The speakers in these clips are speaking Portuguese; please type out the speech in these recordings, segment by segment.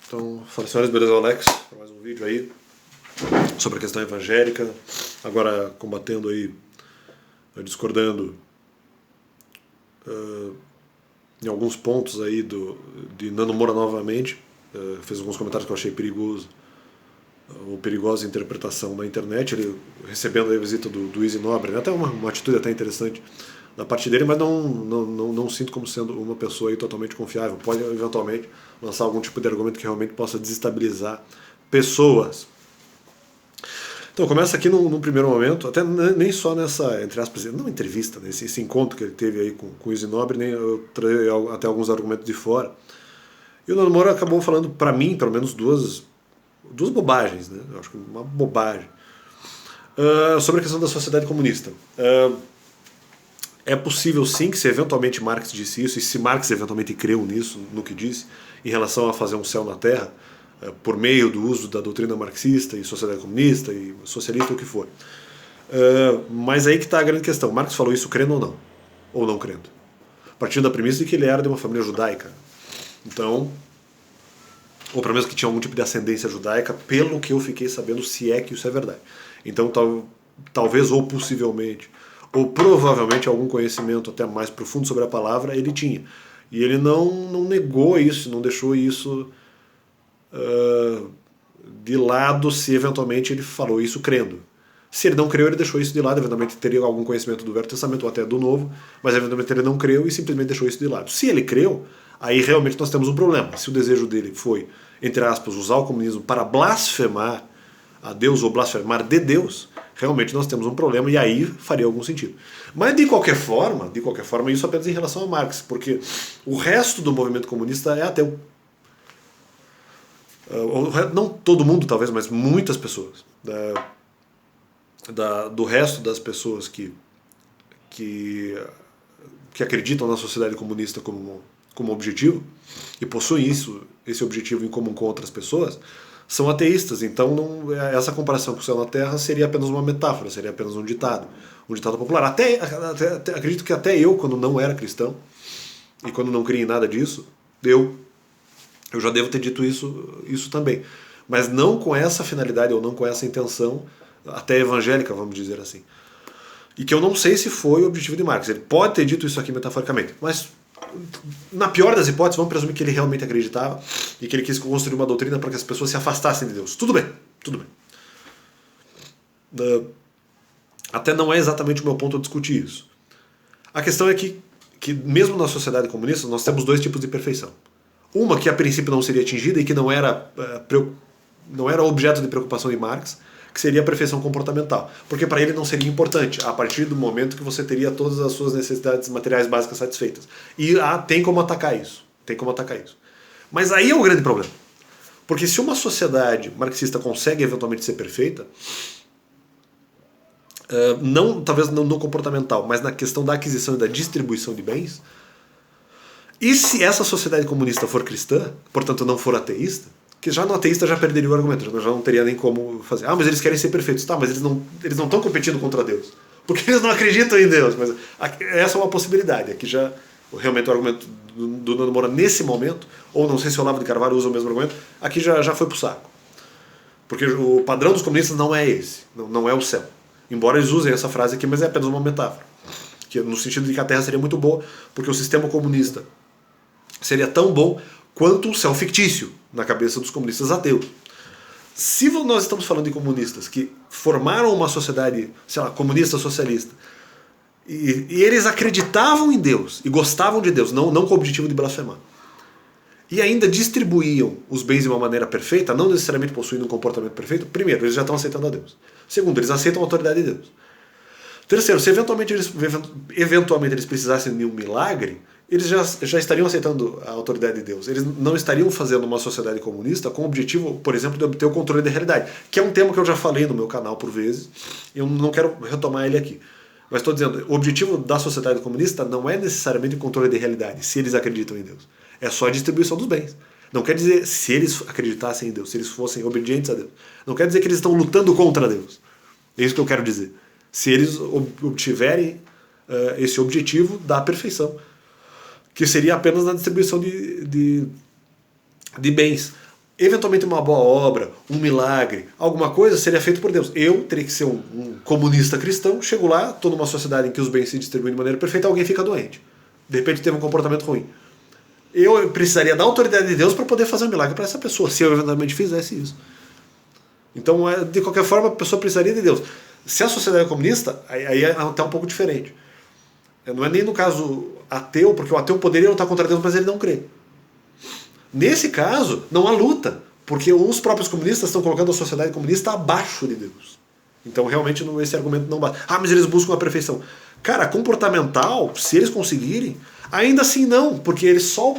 Então, fala senhores, beleza, Alex? Para mais um vídeo aí sobre a questão evangélica, agora combatendo aí, discordando em alguns pontos aí de Nando Moura novamente. Fez alguns comentários que eu achei perigoso, ou perigosa interpretação na internet, ele recebendo a visita do Easy Nobre, né? Até uma atitude até interessante da parte dele, mas não sinto como sendo uma pessoa aí totalmente confiável. Pode eventualmente lançar algum tipo de argumento que realmente possa desestabilizar pessoas. Então começa aqui num primeiro momento, até nem só nessa, entre aspas, não entrevista, né, esse encontro que ele teve aí com o Easy Nobre, nem eu traí até alguns argumentos de fora. E o Nando Moura acabou falando, para mim, pelo menos duas bobagens, né? Eu acho que uma bobagem. Sobre a questão da sociedade comunista. É possível sim que se eventualmente Marx disse isso, e se Marx eventualmente creu nisso, no que disse, em relação a fazer um céu na Terra, por meio do uso da doutrina marxista e sociedade comunista e socialista, o que for. Mas aí que está a grande questão. Marx falou isso crendo ou não crendo. Partindo da premissa de que ele era de uma família judaica. Então, ou pelo menos que tinha algum tipo de ascendência judaica, pelo que eu fiquei sabendo, se é que isso é verdade. Então, talvez ou possivelmente, ou provavelmente algum conhecimento até mais profundo sobre a palavra ele tinha. E ele não negou isso, não deixou isso de lado se eventualmente ele falou isso crendo. Se ele não creu, ele deixou isso de lado, eventualmente teria algum conhecimento do Velho Testamento ou até do Novo, mas eventualmente ele não creu e simplesmente deixou isso de lado. Se ele creu, aí realmente nós temos um problema. Se o desejo dele foi, entre aspas, usar o comunismo para blasfemar a Deus ou blasfemar de Deus, realmente nós temos um problema e aí faria algum sentido. Mas de qualquer forma, isso apenas em relação a Marx, porque o resto do movimento comunista é ateu. Não todo mundo talvez, mas muitas pessoas do resto das pessoas que acreditam na sociedade comunista como objetivo e possuem esse objetivo em comum com outras pessoas, são ateístas. Então essa comparação com o céu na Terra seria apenas uma metáfora, seria apenas um ditado popular. Acredito que até eu, quando não era cristão e quando não cria em nada disso, eu já devo ter dito isso também, mas não com essa finalidade ou não com essa intenção até evangélica, vamos dizer assim. E que eu não sei se foi o objetivo de Marx. Ele pode ter dito isso aqui metaforicamente, mas na pior das hipóteses, vamos presumir que ele realmente acreditava e que ele quis construir uma doutrina para que as pessoas se afastassem de Deus. Tudo bem. Até não é exatamente o meu ponto de discutir isso. A questão é que mesmo na sociedade comunista nós temos dois tipos de perfeição. Uma que a princípio não seria atingida e que não era objeto de preocupação de Marx, que seria a perfeição comportamental. Porque para ele não seria importante, a partir do momento que você teria todas as suas necessidades materiais básicas satisfeitas. E tem como atacar isso. Mas aí é o grande problema. Porque se uma sociedade marxista consegue eventualmente ser perfeita, talvez não no comportamental, mas na questão da aquisição e da distribuição de bens, e se essa sociedade comunista for cristã, portanto não for ateísta, que já no ateísta já perderia o argumento, já não teria nem como fazer. Mas eles querem ser perfeitos. Tá, mas eles não estão competindo contra Deus. Porque eles não acreditam em Deus. Mas essa é uma possibilidade. Aqui já, realmente o argumento do Nando Moura nesse momento, ou não sei se o Olavo de Carvalho usa o mesmo argumento, aqui já foi pro saco. Porque o padrão dos comunistas não é esse. Não é o céu. Embora eles usem essa frase aqui, mas é apenas uma metáfora. Que no sentido de que a Terra seria muito boa, porque o sistema comunista seria tão bom quanto um céu fictício na cabeça dos comunistas ateus. Se nós estamos falando de comunistas que formaram uma sociedade, sei lá, comunista socialista, e eles acreditavam em Deus e gostavam de Deus, não com o objetivo de blasfemar, e ainda distribuíam os bens de uma maneira perfeita, não necessariamente possuindo um comportamento perfeito, primeiro, eles já estão aceitando a Deus. Segundo, eles aceitam a autoridade de Deus. Terceiro, se eventualmente eles precisassem de um milagre, eles já estariam aceitando a autoridade de Deus. Eles não estariam fazendo uma sociedade comunista com o objetivo, por exemplo, de obter o controle da realidade, que é um tema que eu já falei no meu canal por vezes, e eu não quero retomar ele aqui. Mas estou dizendo, o objetivo da sociedade comunista não é necessariamente o controle da realidade, se eles acreditam em Deus. É só a distribuição dos bens. Não quer dizer se eles acreditassem em Deus, se eles fossem obedientes a Deus. Não quer dizer que eles estão lutando contra Deus. É isso que eu quero dizer. Se eles obtiverem esse objetivo da perfeição, que seria apenas na distribuição de bens. eventualmente uma boa obra, um milagre, alguma coisa seria feito por Deus. Eu teria que ser um comunista cristão, chego lá, estou numa sociedade em que os bens se distribuem de maneira perfeita, alguém fica doente. De repente teve um comportamento ruim. Eu precisaria da autoridade de Deus para poder fazer um milagre para essa pessoa, se eu eventualmente fizesse isso. Então, de qualquer forma, a pessoa precisaria de Deus. Se a sociedade é comunista, aí é até um pouco diferente. Não é nem no caso ateu, porque o ateu poderia lutar contra Deus, mas ele não crê. Nesse caso, não há luta, porque os próprios comunistas estão colocando a sociedade comunista abaixo de Deus. Então, realmente, esse argumento não bate. Ah, mas eles buscam a perfeição. Cara, comportamental, se eles conseguirem, ainda assim não, porque eles só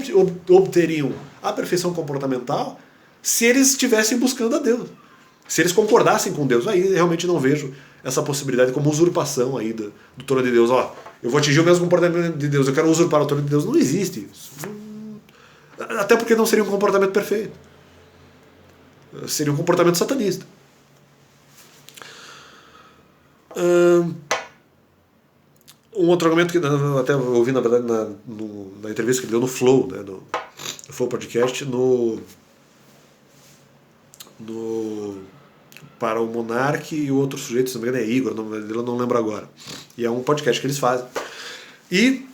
obteriam a perfeição comportamental se eles estivessem buscando a Deus. Se eles concordassem com Deus, aí realmente não vejo essa possibilidade como usurpação aí do trono de Deus. Ó, eu vou atingir o mesmo comportamento de Deus, eu quero usurpar o trono de Deus. Não existe isso. Até porque não seria um comportamento perfeito. Seria um comportamento satanista. Um outro argumento que eu até ouvi, na verdade, na entrevista que ele deu no Flow, né, no Flow Podcast, para o Monark e o outro sujeito, se não me engano é Igor, eu não lembro agora. E é um podcast que eles fazem. E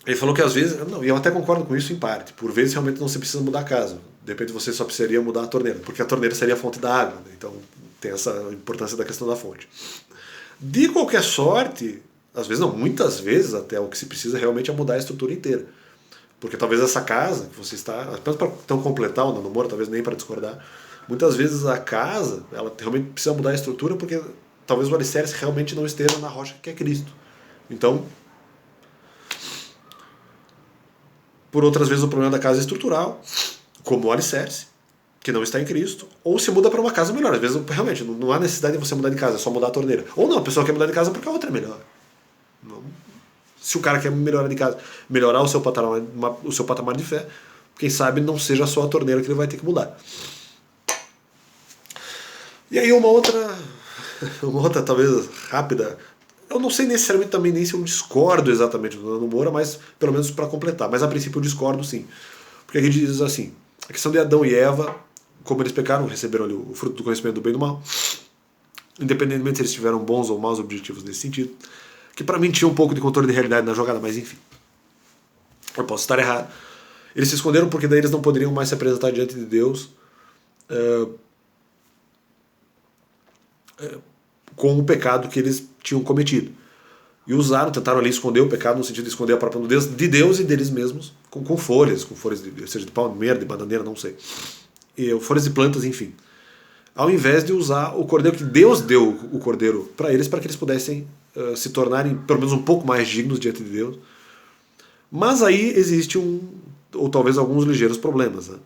ele falou que às vezes, e eu até concordo com isso em parte, por vezes realmente não se precisa mudar a casa. De repente você só precisaria mudar a torneira, porque a torneira seria a fonte da água, né? Então tem essa importância da questão da fonte. De qualquer sorte, às vezes não, muitas vezes até o que se precisa realmente é mudar a estrutura inteira. Porque talvez essa casa que você está, apenas para então completar o namoro, talvez nem para discordar, muitas vezes a casa, ela realmente precisa mudar a estrutura porque talvez o alicerce realmente não esteja na rocha que é Cristo. Então, por outras vezes o problema da casa é estrutural, como o alicerce, que não está em Cristo, ou se muda para uma casa melhor. Às vezes realmente não há necessidade de você mudar de casa, é só mudar a torneira. Ou não, a pessoa quer mudar de casa porque a outra é melhor. Não. Se o cara quer melhorar de casa, melhorar o seu patamar de fé, quem sabe não seja só a torneira que ele vai ter que mudar. E aí uma outra talvez rápida, eu não sei necessariamente também nem se eu discordo exatamente do Nando Moura, mas pelo menos para completar, mas a princípio eu discordo sim. Porque a gente diz assim, a questão de Adão e Eva, como eles pecaram, receberam ali o fruto do conhecimento do bem e do mal, independentemente se eles tiveram bons ou maus objetivos nesse sentido, que para mim tinha um pouco de controle de realidade na jogada, mas enfim. Eu posso estar errado. Eles se esconderam porque daí eles não poderiam mais se apresentar diante de Deus com o pecado que eles tinham cometido. E tentaram ali esconder o pecado no sentido de esconder a própria nudez de Deus e deles mesmos com folhas seja de palmeira, de bananeira, não sei. E folhas de plantas, enfim. Ao invés de usar o cordeiro, que Deus deu o cordeiro para eles que eles pudessem se tornarem pelo menos um pouco mais dignos diante de Deus. Mas aí existe ou talvez alguns ligeiros problemas. Né?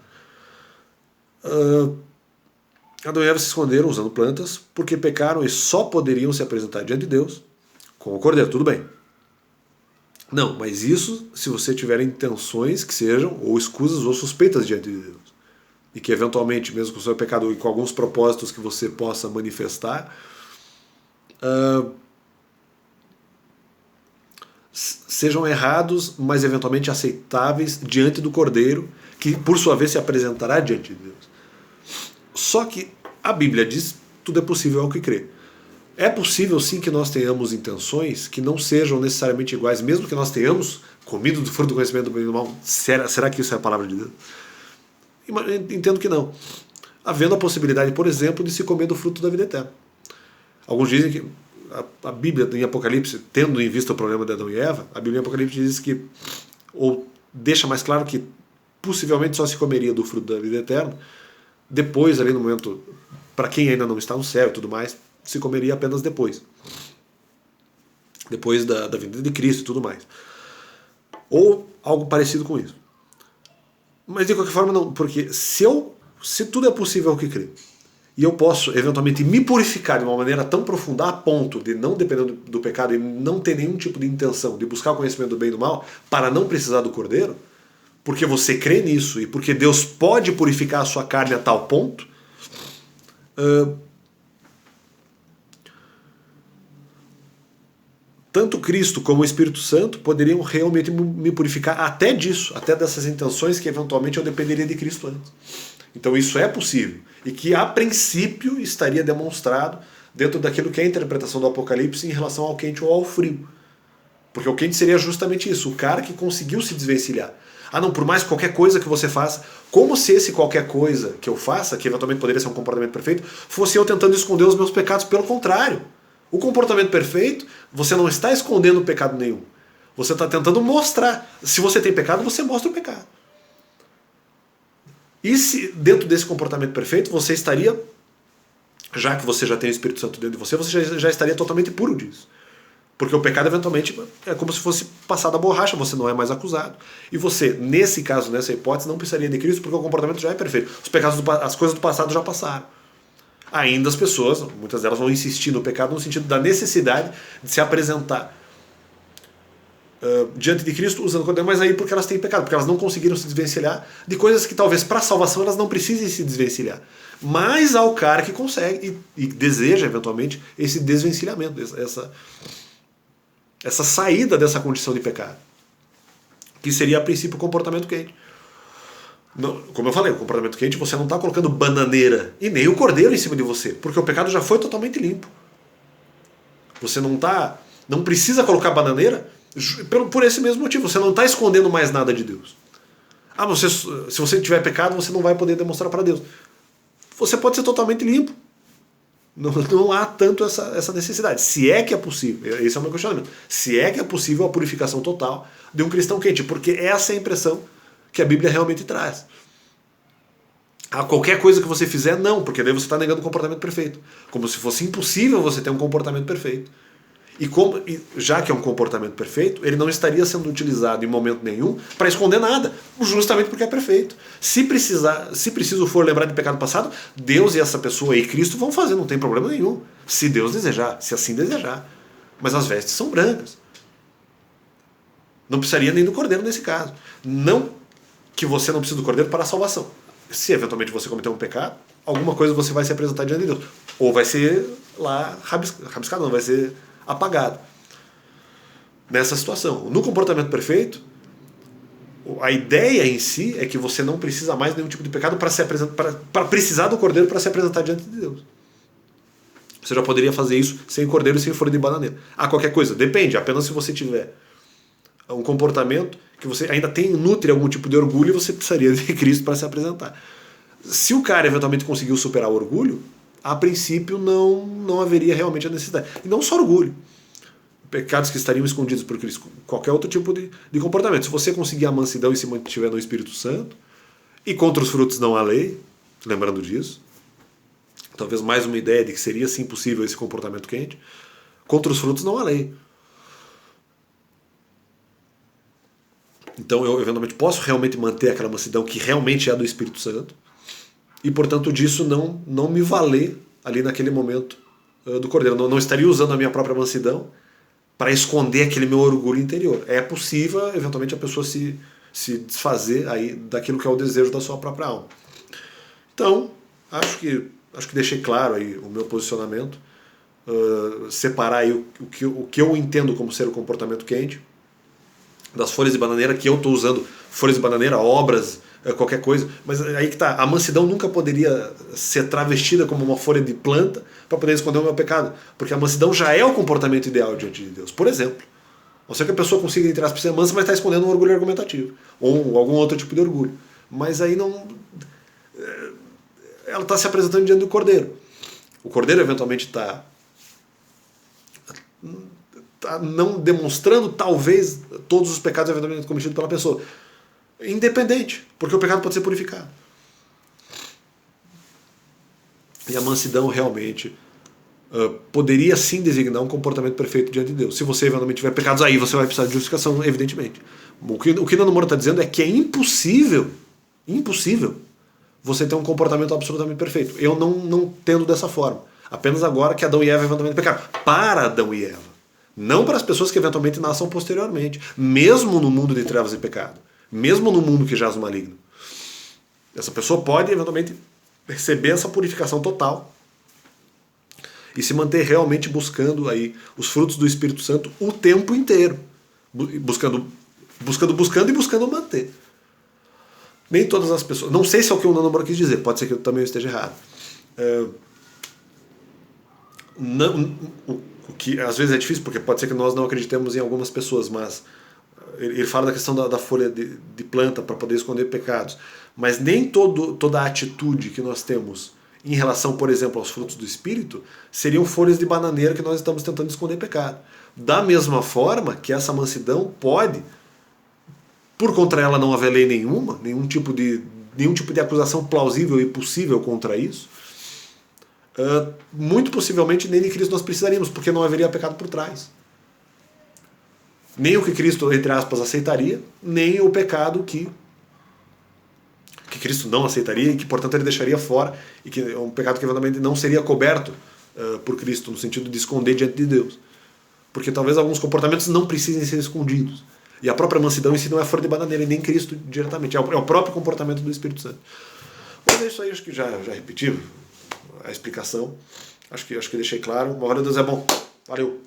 Adão e Eva se esconderam usando plantas porque pecaram e só poderiam se apresentar diante de Deus com o cordeiro, tudo bem. Não, mas isso se você tiver intenções que sejam ou escusas ou suspeitas diante de Deus. E que eventualmente, mesmo com o seu pecado e com alguns propósitos que você possa manifestar, sejam errados, mas eventualmente aceitáveis diante do Cordeiro, que por sua vez se apresentará diante de Deus. Só que a Bíblia diz, tudo é possível ao que crê. É possível sim que nós tenhamos intenções que não sejam necessariamente iguais, mesmo que nós tenhamos comido do fruto do conhecimento do bem e do mal. Será que isso é a palavra de Deus? Entendo que não. Havendo a possibilidade, por exemplo, de se comer do fruto da vida eterna. Alguns dizem que a Bíblia em Apocalipse, tendo em vista o problema de Adão e Eva, a Bíblia em Apocalipse diz que, ou deixa mais claro que possivelmente só se comeria do fruto da vida eterna, depois ali no momento, para quem ainda não está no céu e tudo mais, se comeria apenas depois da vinda de Cristo e tudo mais. Ou algo parecido com isso. Mas de qualquer forma não, porque se tudo é possível ao que crê, e eu posso eventualmente me purificar de uma maneira tão profunda a ponto de não depender do pecado e não ter nenhum tipo de intenção de buscar o conhecimento do bem e do mal para não precisar do cordeiro, porque você crê nisso e porque Deus pode purificar a sua carne a tal ponto, tanto Cristo como o Espírito Santo poderiam realmente me purificar até disso, até dessas intenções que eventualmente eu dependeria de Cristo antes. Então isso é possível. E que a princípio estaria demonstrado dentro daquilo que é a interpretação do Apocalipse em relação ao quente ou ao frio. Porque o quente seria justamente isso, o cara que conseguiu se desvencilhar. Ah não, por mais qualquer coisa que você faça, como se esse qualquer coisa que eu faça, que eventualmente poderia ser um comportamento perfeito, fosse eu tentando esconder os meus pecados. Pelo contrário. O comportamento perfeito, você não está escondendo pecado nenhum. Você está tentando mostrar. Se você tem pecado, você mostra o pecado. E se dentro desse comportamento perfeito, você estaria, já que você já tem o Espírito Santo dentro de você, você já estaria totalmente puro disso. Porque o pecado, eventualmente, é como se fosse passado a borracha, você não é mais acusado. E você, nesse caso, nessa hipótese, não precisaria de Cristo, porque o comportamento já é perfeito. Os pecados, as coisas do passado já passaram. Ainda as pessoas, muitas delas vão insistir no pecado no sentido da necessidade de se apresentar diante de Cristo usando o cordeiro, mas aí porque elas têm pecado, porque elas não conseguiram se desvencilhar de coisas que talvez para a salvação elas não precisem se desvencilhar. Mas há o cara que consegue e deseja eventualmente esse desvencilhamento, essa saída dessa condição de pecado, que seria a princípio o comportamento quente. Não, como eu falei, o comportamento quente, você não está colocando bananeira e nem o cordeiro em cima de você, porque o pecado já foi totalmente limpo. Você não precisa colocar bananeira por esse mesmo motivo. Você não está escondendo mais nada de Deus. Ah, se você tiver pecado, você não vai poder demonstrar para Deus. Você pode ser totalmente limpo. Não há tanto essa necessidade. Se é que é possível, esse é o meu questionamento, se é que é possível a purificação total de um cristão quente, porque essa é a impressão que a Bíblia realmente traz. A qualquer coisa que você fizer, não, porque daí você está negando o comportamento perfeito. Como se fosse impossível você ter um comportamento perfeito. E já que é um comportamento perfeito, ele não estaria sendo utilizado em momento nenhum para esconder nada, justamente porque é perfeito. Se preciso for lembrar de pecado passado, Deus e essa pessoa e Cristo vão fazer, não tem problema nenhum. Se Deus desejar, se assim desejar. Mas as vestes são brancas. Não precisaria nem do cordeiro nesse caso. Não que você não precisa do cordeiro para a salvação. Se eventualmente você cometer um pecado, alguma coisa você vai se apresentar diante de Deus. Ou vai ser lá rabiscado, não, vai ser apagado. Nessa situação. No comportamento perfeito, a ideia em si é que você não precisa mais de nenhum tipo de pecado para precisar do cordeiro para se apresentar diante de Deus. Você já poderia fazer isso sem cordeiro e sem folha de bananeira. Ah, qualquer coisa, depende, apenas se você tiver um comportamento que você ainda nutre algum tipo de orgulho e você precisaria de Cristo para se apresentar. Se o cara eventualmente conseguiu superar o orgulho, a princípio não haveria realmente a necessidade. E não só orgulho. Pecados que estariam escondidos por Cristo. Qualquer outro tipo de comportamento. Se você conseguir a mansidão e se mantiver no Espírito Santo, e contra os frutos não há lei, lembrando disso, talvez mais uma ideia de que seria sim possível esse comportamento quente, contra os frutos não há lei. Então eu eventualmente posso realmente manter aquela mansidão que realmente é do Espírito Santo e portanto disso não me valer ali naquele momento do cordeiro. Não estaria usando a minha própria mansidão para esconder aquele meu orgulho interior. É possível eventualmente a pessoa se desfazer aí daquilo que é o desejo da sua própria alma. Então acho que deixei claro aí o meu posicionamento, separar aí o que eu entendo como ser o comportamento quente das folhas de bananeira, que eu estou usando folhas de bananeira, obras, qualquer coisa, mas aí que tá, a mansidão nunca poderia ser travestida como uma folha de planta para poder esconder o meu pecado, porque a mansidão já é o comportamento ideal diante de Deus. Por exemplo, não sei que a pessoa consiga, entre aspas, ser mansa, mas está escondendo um orgulho argumentativo, ou algum outro tipo de orgulho, mas aí ela está se apresentando diante do cordeiro. O cordeiro eventualmente está não demonstrando talvez todos os pecados eventualmente cometidos pela pessoa. Independente, porque o pecado pode ser purificado. E a mansidão realmente poderia sim designar um comportamento perfeito diante de Deus. Se você eventualmente tiver pecados, aí você vai precisar de justificação, evidentemente. O que Nando Moura está dizendo é que é impossível você ter um comportamento absolutamente perfeito. Eu não tendo dessa forma. Apenas agora que Adão e Eva eventualmente pecaram. Para Adão e Eva. Não para as pessoas que eventualmente nasçam posteriormente. Mesmo no mundo de trevas e pecado. Mesmo no mundo que jaz o maligno. Essa pessoa pode eventualmente receber essa purificação total. e se manter realmente buscando aí os frutos do Espírito Santo o tempo inteiro. Buscando e buscando manter. Nem todas as pessoas... Não sei se é o que o Nando quis dizer, pode ser que eu também esteja errado. O que às vezes é difícil, porque pode ser que nós não acreditemos em algumas pessoas, mas ele fala da questão da folha de planta para poder esconder pecados. Mas nem toda a atitude que nós temos em relação, por exemplo, aos frutos do Espírito, seriam folhas de bananeira que nós estamos tentando esconder pecado. Da mesma forma que essa mansidão pode, por contra ela não haver lei nenhuma, nenhum tipo de acusação plausível e possível contra isso, muito possivelmente nem de Cristo nós precisaríamos, porque não haveria pecado por trás. Nem o que Cristo, entre aspas, aceitaria, nem o pecado que Cristo não aceitaria e que, portanto, ele deixaria fora, e que é um pecado que eventualmente não seria coberto por Cristo, no sentido de esconder diante de Deus. Porque talvez alguns comportamentos não precisem ser escondidos. E a própria mansidão em si não é folha de bananeira, e nem Cristo diretamente, é o próprio comportamento do Espírito Santo. Mas é isso aí, acho que já repeti a explicação, acho que deixei claro. Uma hora Deus é bom. Valeu!